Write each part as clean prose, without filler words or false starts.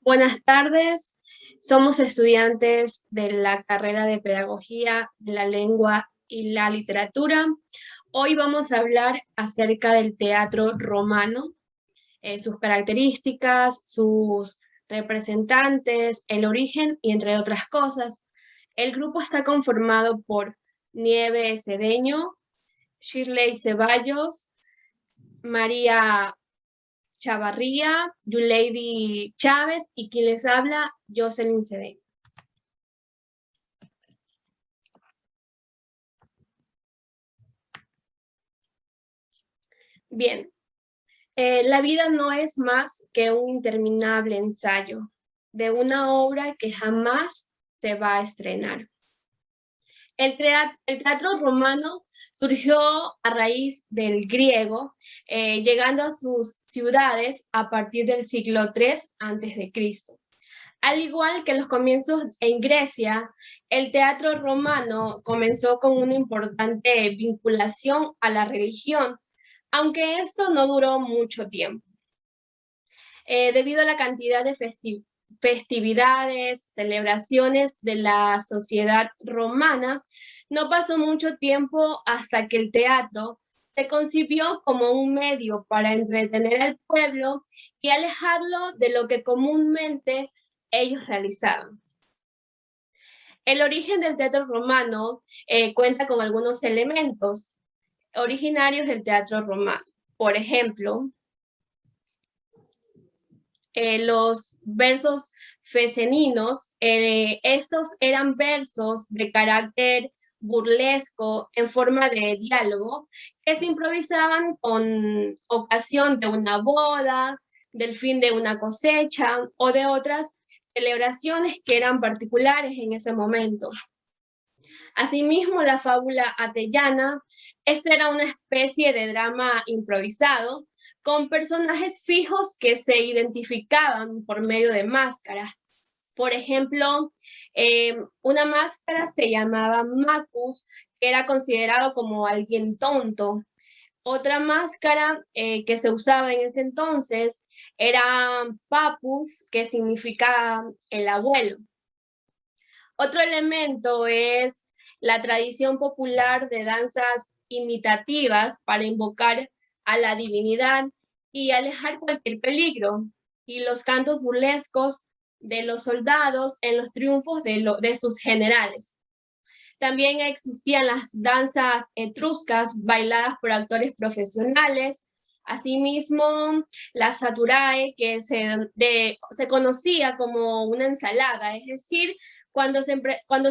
Buenas tardes, somos estudiantes de la carrera de Pedagogía de la Lengua y la Literatura. Hoy vamos a hablar acerca del teatro romano, sus características, sus representantes, el origen y entre otras cosas. El grupo está conformado por Nieve Cedeño, Shirley Ceballos, María Chavarría, Yuleidi Chávez y quien les habla, Jocelyn Cedeño. Bien, la vida no es más que un interminable ensayo de una obra que jamás se va a estrenar. El teatro romano surgió a raíz del griego, llegando a sus ciudades a partir del siglo III a.C. Al igual que los comienzos en Grecia, el teatro romano comenzó con una importante vinculación a la religión, aunque esto no duró mucho tiempo. Debido a la cantidad de festividades, celebraciones de la sociedad romana, no pasó mucho tiempo hasta que el teatro se concibió como un medio para entretener al pueblo y alejarlo de lo que comúnmente ellos realizaban. El origen del teatro romano cuenta con algunos elementos originarios del teatro romano. Por ejemplo, los versos feseninos, estos eran versos de carácter burlesco en forma de diálogo que se improvisaban con ocasión de una boda, del fin de una cosecha o de otras celebraciones que eran particulares en ese momento. Asimismo, la fábula atellana, esta era una especie de drama improvisado con personajes fijos que se identificaban por medio de máscaras. Por ejemplo, una máscara se llamaba Macus, que era considerado como alguien tonto. Otra máscara que se usaba en ese entonces era Papus, que significa el abuelo. Otro elemento es la tradición popular de danzas imitativas para invocar a la divinidad y alejar cualquier peligro, y los cantos burlescos de los soldados en los triunfos de sus generales. También existían las danzas etruscas bailadas por actores profesionales, asimismo la saturae, que se conocía como una ensalada, es decir, cuando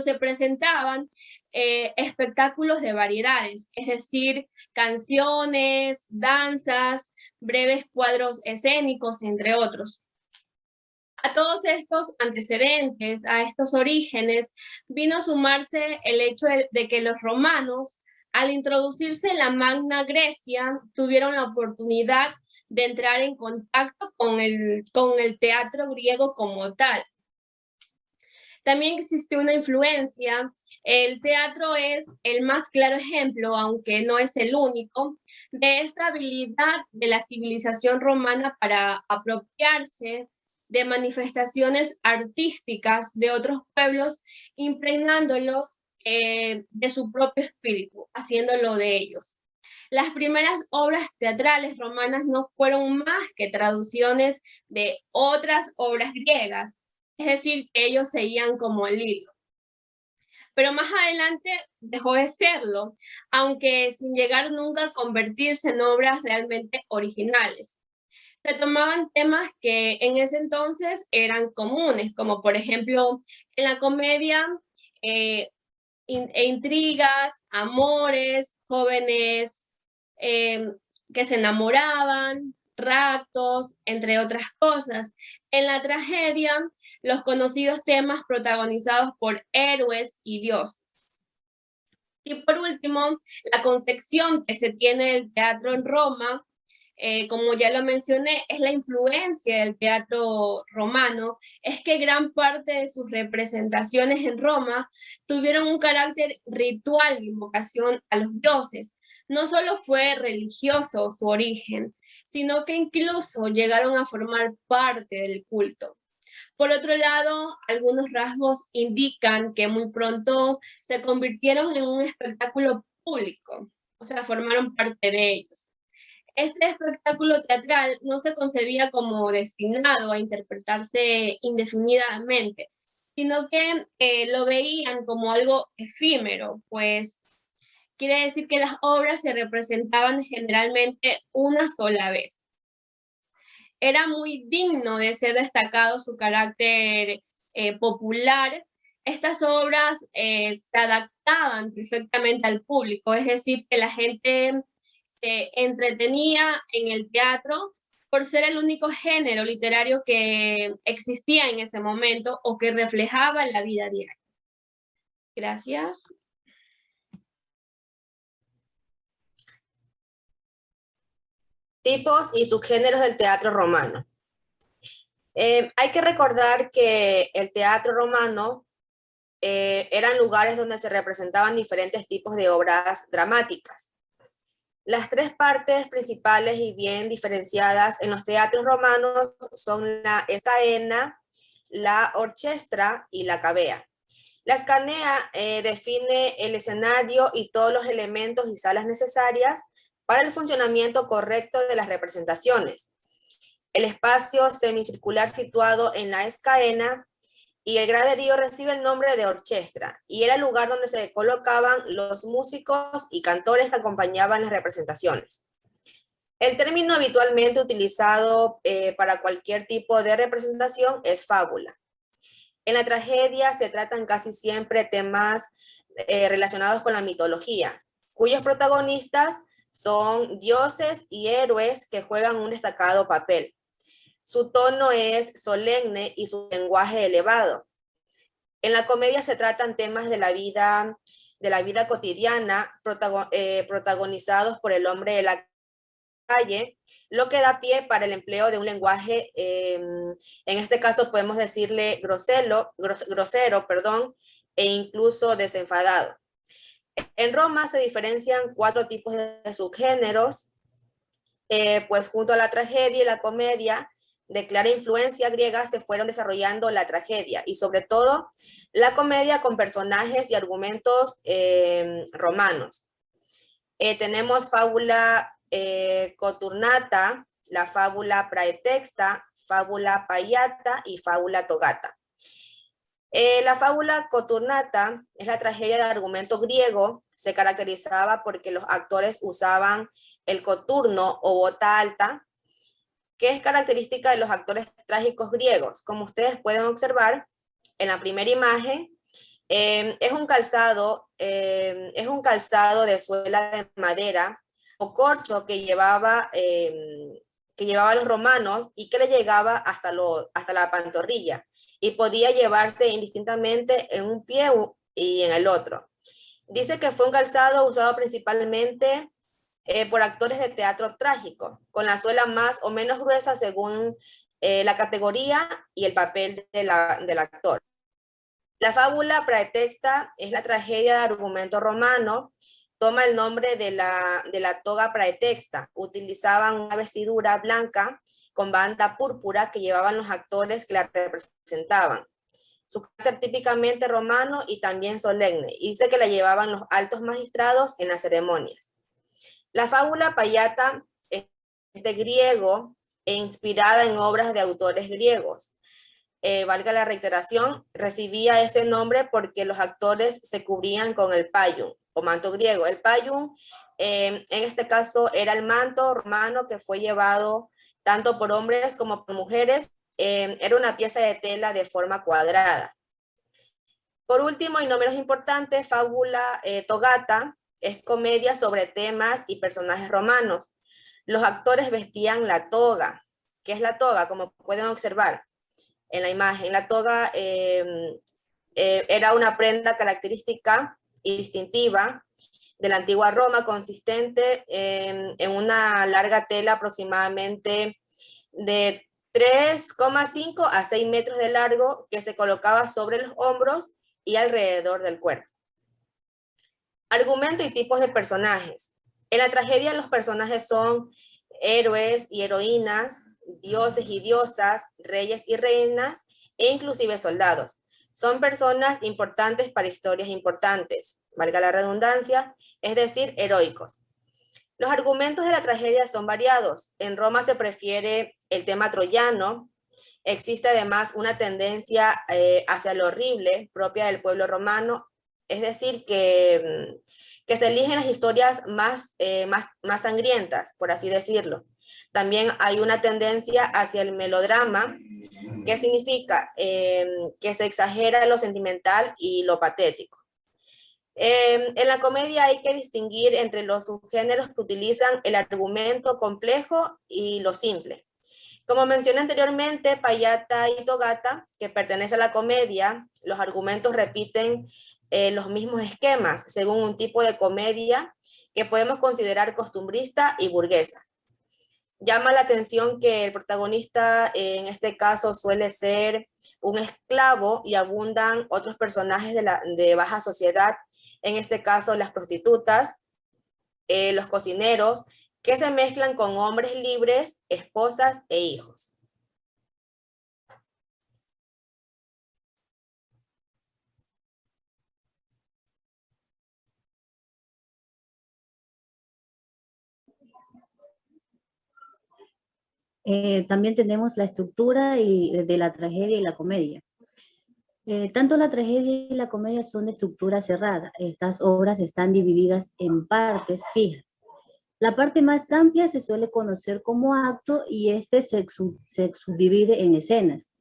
se presentaban espectáculos de variedades, es decir, canciones, danzas, breves cuadros escénicos, entre otros. A todos estos antecedentes, a estos orígenes, vino a sumarse el hecho de que los romanos, al introducirse en la Magna Grecia, tuvieron la oportunidad de entrar en contacto con el teatro griego como tal. También existió una influencia. El teatro es el más claro ejemplo, aunque no es el único, de esta habilidad de la civilización romana para apropiarse de manifestaciones artísticas de otros pueblos, impregnándolos de su propio espíritu, haciéndolo de ellos. Las primeras obras teatrales romanas no fueron más que traducciones de otras obras griegas, es decir, que ellos seguían como el hilo. Pero más adelante dejó de serlo, aunque sin llegar nunca a convertirse en obras realmente originales. Se tomaban temas que en ese entonces eran comunes, como por ejemplo en la comedia, intrigas, amores, jóvenes que se enamoraban, raptos, entre otras cosas. En la tragedia, los conocidos temas protagonizados por héroes y dioses. Y por último, la concepción que se tiene del teatro en Roma, como ya lo mencioné, es la influencia del teatro romano, es que gran parte de sus representaciones en Roma tuvieron un carácter ritual de invocación a los dioses. No solo fue religioso su origen, sino que incluso llegaron a formar parte del culto. Por otro lado, algunos rasgos indican que muy pronto se convirtieron en un espectáculo público, o sea, formaron parte de ellos. Este espectáculo teatral no se concebía como destinado a interpretarse indefinidamente, sino que lo veían como algo efímero, pues quiere decir que las obras se representaban generalmente una sola vez. Era muy digno de ser destacado su carácter popular. Estas obras se adaptaban perfectamente al público, es decir, que la gente se entretenía en el teatro por ser el único género literario que existía en ese momento o que reflejaba la vida diaria. Gracias. Tipos y subgéneros del teatro romano. Hay que recordar que el teatro romano eran lugares donde se representaban diferentes tipos de obras dramáticas. Las tres partes principales y bien diferenciadas en los teatros romanos son la escaena, la orchestra y la cavea. La escanea define el escenario y todos los elementos y salas necesarias para el funcionamiento correcto de las representaciones. El espacio semicircular situado en la escaena y el graderío recibe el nombre de orchestra y era el lugar donde se colocaban los músicos y cantores que acompañaban las representaciones. El término habitualmente utilizado para cualquier tipo de representación es fábula. En la tragedia se tratan casi siempre temas relacionados con la mitología, cuyos protagonistas son dioses y héroes que juegan un destacado papel. Su tono es solemne y su lenguaje elevado. En la comedia se tratan temas de la vida cotidiana protagonizados por el hombre de la calle, lo que da pie para el empleo de un lenguaje, en este caso podemos decirle grosero, e incluso desenfadado. En Roma se diferencian 4 tipos de subgéneros, pues junto a la tragedia y la comedia, de clara influencia griega se fueron desarrollando la tragedia y sobre todo la comedia con personajes y argumentos romanos. Tenemos fábula coturnata, la fábula praetexta, fábula paiata y fábula togata. La fábula coturnata es la tragedia de argumento griego, se caracterizaba porque los actores usaban el coturno o bota alta, que es característica de los actores trágicos griegos. Como ustedes pueden observar en la primera imagen, es un calzado de suela de madera o corcho que llevaba los romanos y que le llegaba hasta la pantorrilla y podía llevarse indistintamente en un pie y en el otro. Dice que fue un calzado usado principalmente por actores de teatro trágico, con la suela más o menos gruesa según la categoría y el papel del actor. La fábula praetexta es la tragedia de argumento romano, toma el nombre de la toga praetexta. Utilizaban una vestidura blanca con banda púrpura que llevaban los actores que la representaban. Su carácter típicamente romano y también solemne, y dice que la llevaban los altos magistrados en las ceremonias. La fábula paiata es de griego e inspirada en obras de autores griegos. Valga la reiteración, recibía ese nombre porque los actores se cubrían con el paium o manto griego. El paium, en este caso, era el manto romano que fue llevado tanto por hombres como por mujeres. Era una pieza de tela de forma cuadrada. Por último, y no menos importante, fábula togata es comedia sobre temas y personajes romanos. Los actores vestían la toga. ¿Qué es la toga? Como pueden observar en la imagen, la toga era una prenda característica y distintiva de la antigua Roma, consistente en una larga tela aproximadamente de 3,5 a 6 metros de largo que se colocaba sobre los hombros y alrededor del cuerpo. Argumento y tipos de personajes. En la tragedia los personajes son héroes y heroínas, dioses y diosas, reyes y reinas, e inclusive soldados. Son personas importantes para historias importantes, valga la redundancia, es decir, heroicos. Los argumentos de la tragedia son variados. En Roma se prefiere el tema troyano. Existe además una tendencia hacia lo horrible propia del pueblo romano, es decir, que se eligen las historias más sangrientas, por así decirlo. También hay una tendencia hacia el melodrama, que significa que se exagera lo sentimental y lo patético. En la comedia hay que distinguir entre los subgéneros que utilizan el argumento complejo y lo simple. Como mencioné anteriormente, Payata y Togata, que pertenece a la comedia, los argumentos repiten los mismos esquemas según un tipo de comedia que podemos considerar costumbrista y burguesa. Llama la atención que el protagonista en este caso suele ser un esclavo y abundan otros personajes de baja sociedad, en este caso las prostitutas, los cocineros, que se mezclan con hombres libres, esposas e hijos. También tenemos la estructura de la tragedia y la comedia. Tanto la tragedia y la comedia son de estructura cerrada. Estas obras están divididas en partes fijas. La parte más amplia se suele conocer como acto y este se subdivide en escenas.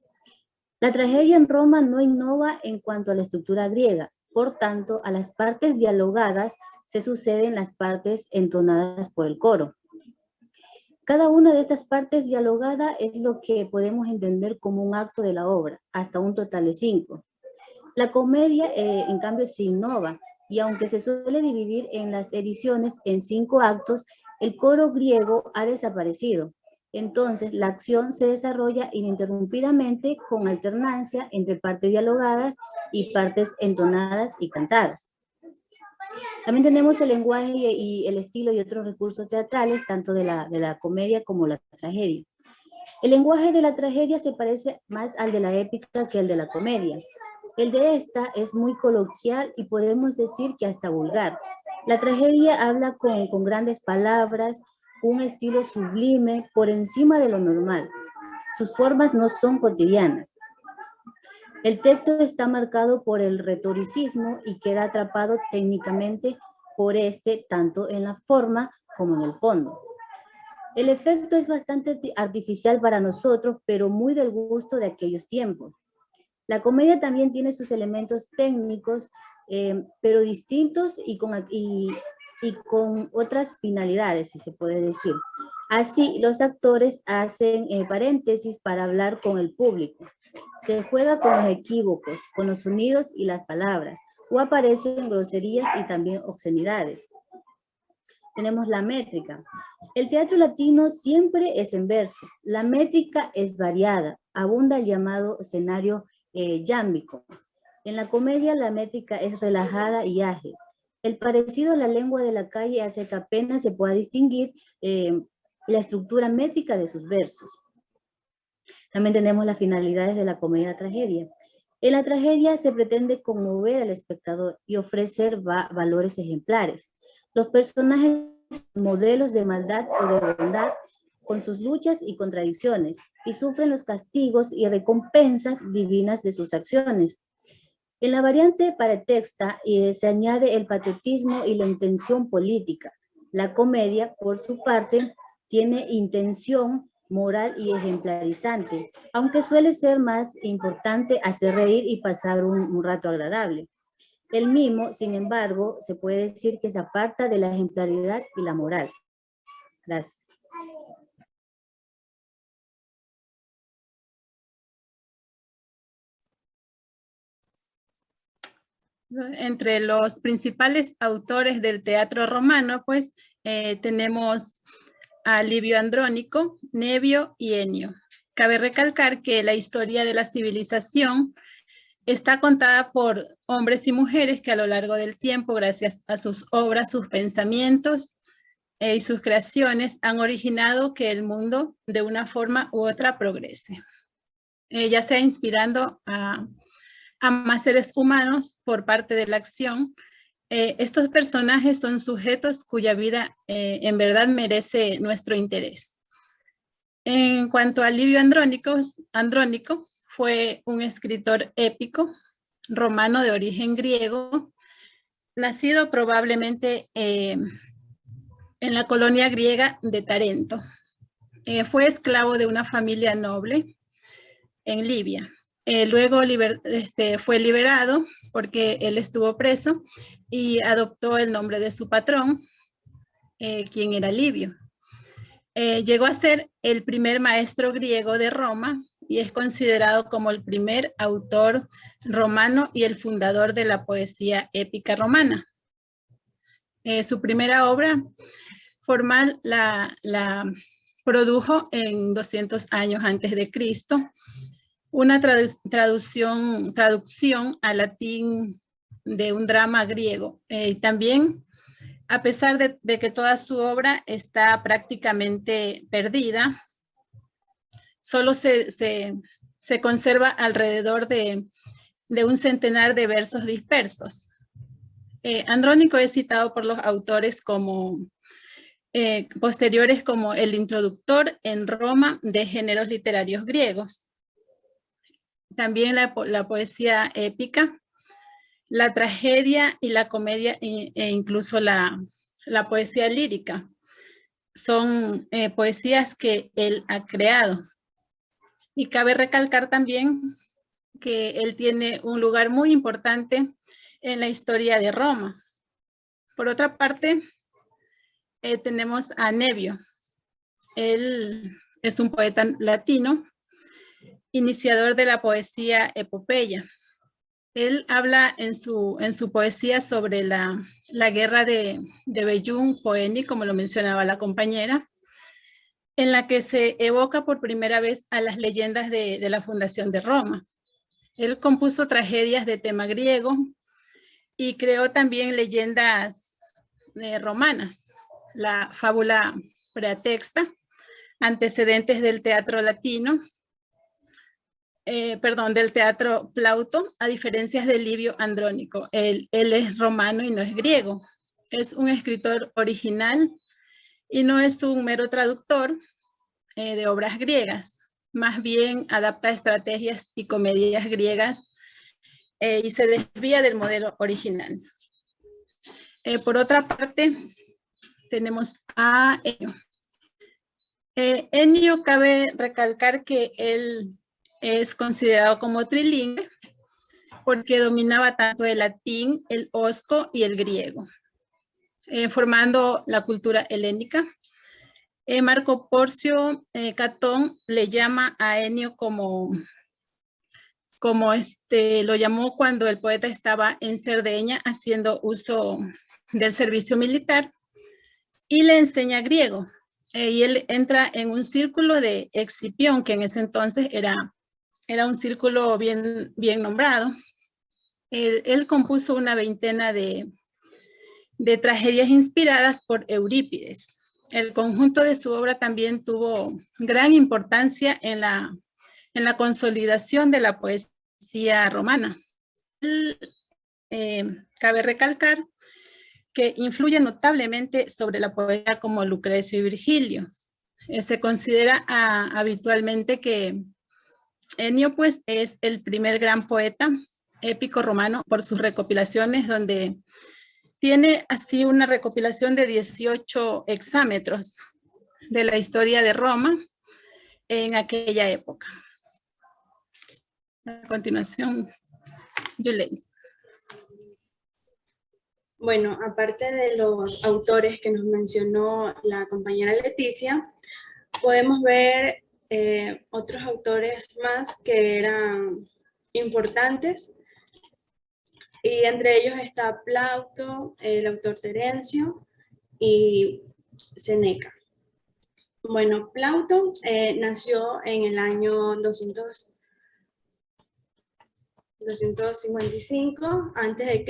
La tragedia en Roma no innova en cuanto a la estructura griega. Por tanto, a las partes dialogadas se suceden las partes entonadas por el coro. Cada una de estas partes dialogada es lo que podemos entender como un acto de la obra, hasta un total de 5. La comedia, en cambio, se innova, y aunque se suele dividir en las ediciones en 5 actos, el coro griego ha desaparecido. Entonces, la acción se desarrolla ininterrumpidamente con alternancia entre partes dialogadas y partes entonadas y cantadas. También tenemos el lenguaje y el estilo y otros recursos teatrales, tanto de la comedia como la tragedia. El lenguaje de la tragedia se parece más al de la épica que al de la comedia. El de esta es muy coloquial y podemos decir que hasta vulgar. La tragedia habla con grandes palabras, un estilo sublime por encima de lo normal. Sus formas no son cotidianas. El texto está marcado por el retoricismo y queda atrapado técnicamente por este, tanto en la forma como en el fondo. El efecto es bastante artificial para nosotros, pero muy del gusto de aquellos tiempos. La comedia también tiene sus elementos técnicos, pero distintos y con otras finalidades, si se puede decir. Así, los actores hacen paréntesis para hablar con el público. Se juega con los equívocos, con los sonidos y las palabras, o aparecen groserías y también obscenidades. Tenemos la métrica. El teatro latino siempre es en verso. La métrica es variada, abunda el llamado escenario yámbico. En la comedia la métrica es relajada y ágil. El parecido a la lengua de la calle hace que apenas se pueda distinguir la estructura métrica de sus versos. También tenemos las finalidades de la comedia y la tragedia. En la tragedia se pretende conmover al espectador y ofrecer valores ejemplares. Los personajes son modelos de maldad o de bondad con sus luchas y contradicciones y sufren los castigos y recompensas divinas de sus acciones. En la variante paratexta se añade el patriotismo y la intención política. La comedia, por su parte, tiene intención moral y ejemplarizante, aunque suele ser más importante hacer reír y pasar un rato agradable. El mimo, sin embargo, se puede decir que se aparta de la ejemplaridad y la moral. Gracias. Entre los principales autores del teatro romano, pues tenemos a Livio Andrónico, Nevio y Enio. Cabe recalcar que la historia de la civilización está contada por hombres y mujeres que a lo largo del tiempo, gracias a sus obras, sus pensamientos y sus creaciones han originado que el mundo de una forma u otra progrese, ya sea inspirando a más seres humanos por parte de la acción. Estos personajes son sujetos cuya vida en verdad merece nuestro interés. En cuanto a Livio Andrónico, fue un escritor épico romano de origen griego, nacido probablemente en la colonia griega de Tarento. Fue esclavo de una familia noble en Libia. Luego fue liberado porque él estuvo preso y adoptó el nombre de su patrón, quien era Livio. Llegó a ser el primer maestro griego de Roma y es considerado como el primer autor romano y el fundador de la poesía épica romana. Su primera obra formal la produjo en 200 años antes de Cristo, una traducción al latín de un drama griego. También, a pesar de que toda su obra está prácticamente perdida, solo se conserva alrededor de un centenar de versos dispersos. Andrónico es citado por los autores posteriores como el introductor en Roma de géneros literarios griegos. También la poesía épica, la tragedia y la comedia e incluso la poesía lírica son poesías que él ha creado. Y cabe recalcar también que él tiene un lugar muy importante en la historia de Roma. Por otra parte, tenemos a Nevio. Él es un poeta latino, iniciador de la poesía epopeya. Él habla en su poesía sobre la guerra de Bellum Poeni, como lo mencionaba la compañera, en la que se evoca por primera vez a las leyendas de la fundación de Roma. Él compuso tragedias de tema griego y creó también leyendas romanas, la fábula preatexta, antecedentes del teatro latino, del teatro Plauto, a diferencia de Livio Andrónico. Él es romano y no es griego. Es un escritor original y no es un mero traductor de obras griegas. Más bien adapta estrategias y comedias griegas y se desvía del modelo original. Por otra parte, tenemos a Ennio. Ennio, cabe recalcar que él es considerado como trilingüe porque dominaba tanto el latín, el osco y el griego, formando la cultura helénica. Marco Porcio Catón le llama a Ennio como lo llamó cuando el poeta estaba en Cerdeña haciendo uso del servicio militar y le enseña griego. Y él entra en un círculo de Escipión, que en ese entonces era un círculo bien nombrado. Él compuso una veintena de tragedias inspiradas por Eurípides. El conjunto de su obra también tuvo gran importancia en la consolidación de la poesía romana. Cabe recalcar que influye notablemente sobre la poesía como Lucrecio y Virgilio. Se considera habitualmente que Ennio pues es el primer gran poeta épico romano por sus recopilaciones, donde tiene así una recopilación de 18 hexámetros de la historia de Roma en aquella época. A continuación, Yulei. Bueno, aparte de los autores que nos mencionó la compañera Leticia, podemos ver otros autores más que eran importantes, y entre ellos está Plauto, el autor Terencio y Seneca. Bueno, Plauto nació en el año 255 a.C.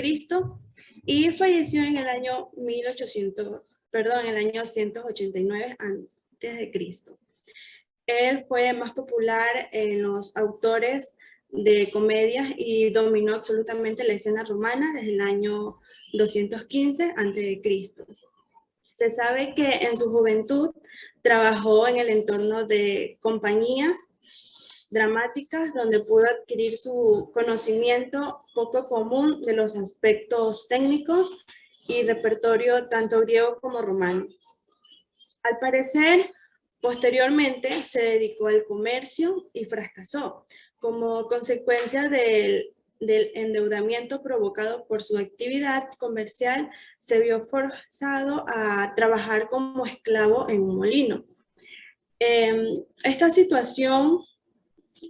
y falleció en el año 1800 en el año 189 a.C. Él fue más popular en los autores de comedias y dominó absolutamente la escena romana desde el año 215 a.C. Se sabe que en su juventud trabajó en el entorno de compañías dramáticas donde pudo adquirir su conocimiento poco común de los aspectos técnicos y repertorio tanto griego como romano. Al parecer, posteriormente se dedicó al comercio y fracasó. Como consecuencia del endeudamiento provocado por su actividad comercial, se vio forzado a trabajar como esclavo en un molino. Esta situación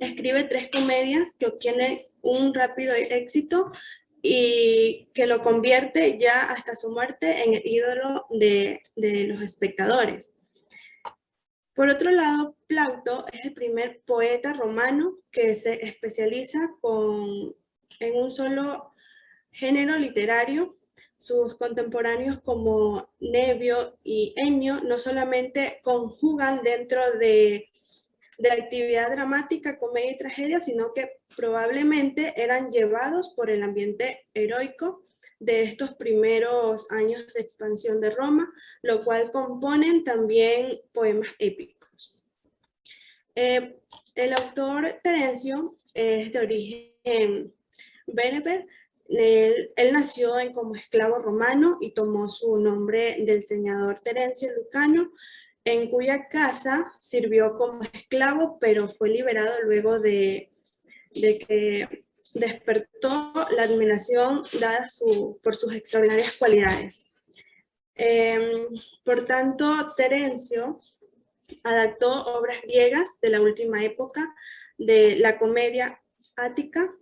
escribe 3 comedias que obtienen un rápido éxito y que lo convierte ya hasta su muerte en el ídolo de los espectadores. Por otro lado, Plauto es el primer poeta romano que se especializa en un solo género literario. Sus contemporáneos como Nevio y Ennio no solamente conjugan dentro de la actividad dramática, comedia y tragedia, sino que probablemente eran llevados por el ambiente heroico de estos primeros años de expansión de Roma, lo cual componen también poemas épicos. El autor Terencio es de origen bereber. Él nació como esclavo romano y tomó su nombre del señor Terencio Lucano, en cuya casa sirvió como esclavo, pero fue liberado luego de que despertó la admiración dada por sus extraordinarias cualidades. Por tanto, Terencio adaptó obras griegas de la última época de la comedia ática.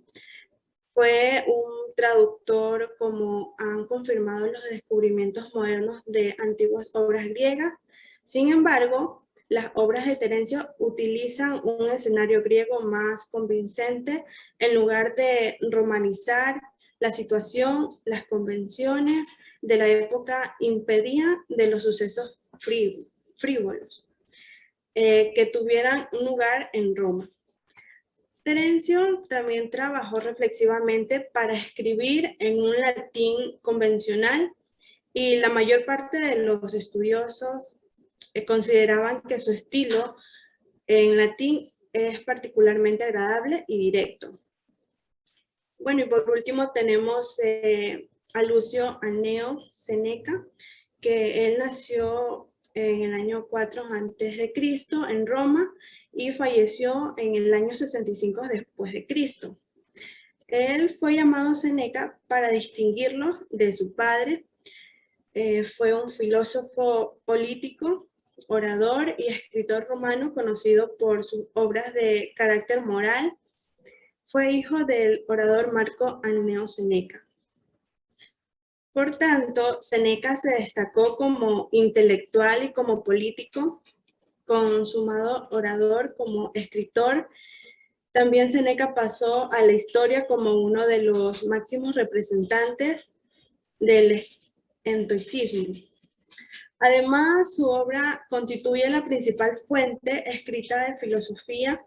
Fue un traductor, como han confirmado los descubrimientos modernos de antiguas obras griegas. Sin embargo, las obras de Terencio utilizan un escenario griego más convincente en lugar de romanizar la situación. Las convenciones de la época impedían de los sucesos frívolos que tuvieran lugar en Roma. Terencio también trabajó reflexivamente para escribir en un latín convencional y la mayor parte de los estudiosos consideraban que su estilo en latín es particularmente agradable y directo. Bueno, y por último tenemos a Lucio Anneo Seneca, que él nació en el año 4 a.C. en Roma y falleció en el año 65 después de Cristo. Él fue llamado Seneca para distinguirlo de su padre. Fue un filósofo político, orador y escritor romano conocido por sus obras de carácter moral. Fue hijo del orador Marco Anneo Seneca. Por tanto, Seneca se destacó como intelectual y como político, consumado orador, como escritor. También Seneca pasó a la historia como uno de los máximos representantes del estoicismo. Además, su obra constituye la principal fuente escrita de filosofía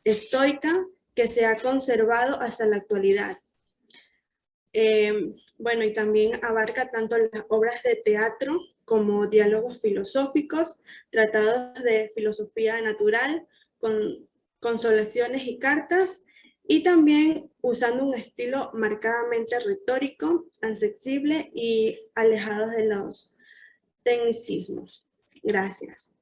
estoica que se ha conservado hasta la actualidad. Bueno, y también abarca tanto las obras de teatro como diálogos filosóficos, tratados de filosofía natural, con consolaciones y cartas, y también usando un estilo marcadamente retórico, accesible y alejado de los tecnicismos. Gracias.